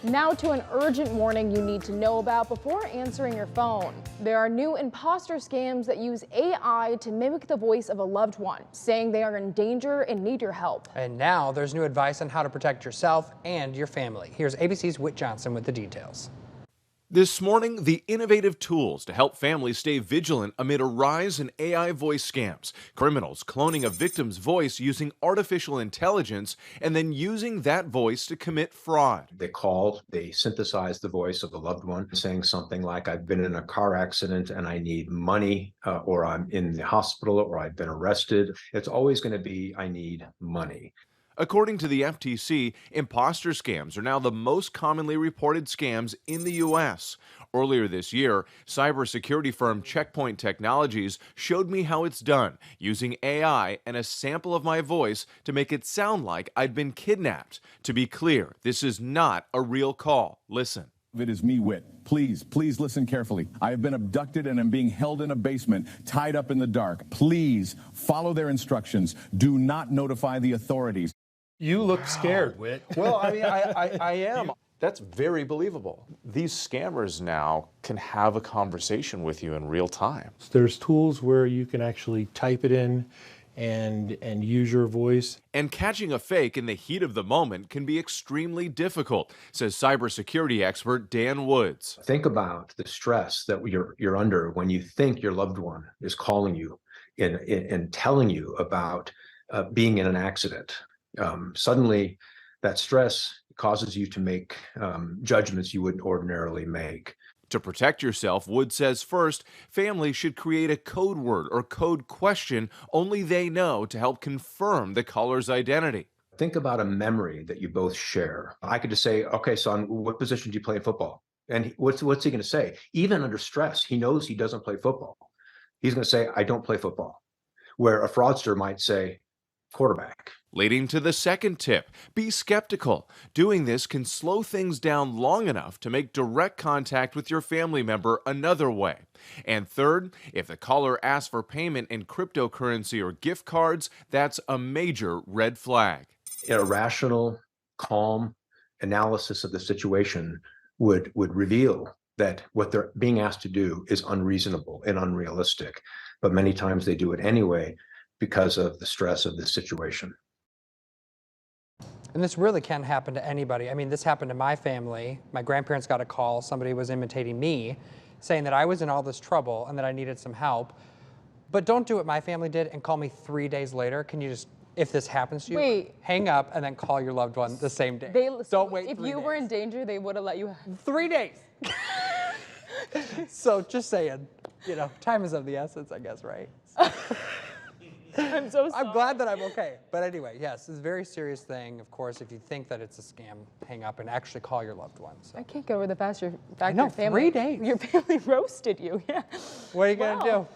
Now to an urgent warning you need to know about before answering your phone. There are new imposter scams that use AI to mimic the voice of a loved one, saying they are in danger and need your help. And now there's new advice on how to protect yourself and your family. Here's ABC's Whit Johnson with the details. This morning, the innovative tools to help families stay vigilant amid a rise in AI voice scams. Criminals cloning a victim's voice using artificial intelligence and then using that voice to commit fraud. They synthesized the voice of a loved one saying something like, I've been in a car accident and I need money, or I'm in the hospital, or I've been arrested. It's always going to be, I need money. According to the FTC, imposter scams are now the most commonly reported scams in the U.S. Earlier this year, cybersecurity firm Check Point Technologies showed me how it's done, using AI and a sample of my voice to make it sound like I'd been kidnapped. To be clear, this is not a real call. Listen. It is me, Whit. Please listen carefully. I have been abducted and am being held in a basement, tied up in the dark. Please follow their instructions. Do not notify the authorities. You look scared, Whit. Well, I mean, I am. That's very believable. These scammers now can have a conversation with you in real time. There's tools where you can actually type it in and use your voice. And catching a fake in the heat of the moment can be extremely difficult, says cybersecurity expert Dan Woods. Think about the stress that you're under when you think your loved one is calling you and telling you about being in an accident. Suddenly, that stress causes you to make judgments you wouldn't ordinarily make. To protect yourself, Wood says first, families should create a code word or code question only they know to help confirm the caller's identity. Think about a memory that you both share. I could just say, okay, son, what position do you play in football? And what's he going to say? Even under stress, he knows he doesn't play football. He's going to say, I don't play football. Where a fraudster might say, quarterback. Leading to the second tip, be skeptical. Doing this can slow things down long enough to make direct contact with your family member another way. And third, if the caller asks for payment in cryptocurrency or gift cards, that's a major red flag. A rational, calm analysis of the situation would reveal that what they're being asked to do is unreasonable and unrealistic. But many times they do it anyway because of the stress of the situation. And this really can happen to anybody. I mean, this happened to my family. My grandparents got a call. Somebody was imitating me, saying that I was in all this trouble and that I needed some help. But don't do what my family did and call me 3 days later. Can you just, if this happens to you, hang up and then call your loved one the same day. Don't wait 3 days. If you were in danger, they would have let you. 3 days. So just saying, time is of the essence, I guess, right? I'm so sorry. I'm glad that I'm okay. But anyway, yes, it's a very serious thing. Of course, if you think that it's a scam, hang up and actually call your loved ones. So. I can't go over the fact your I know, family, 3 days. Your family roasted you. Yeah. What are you going to do?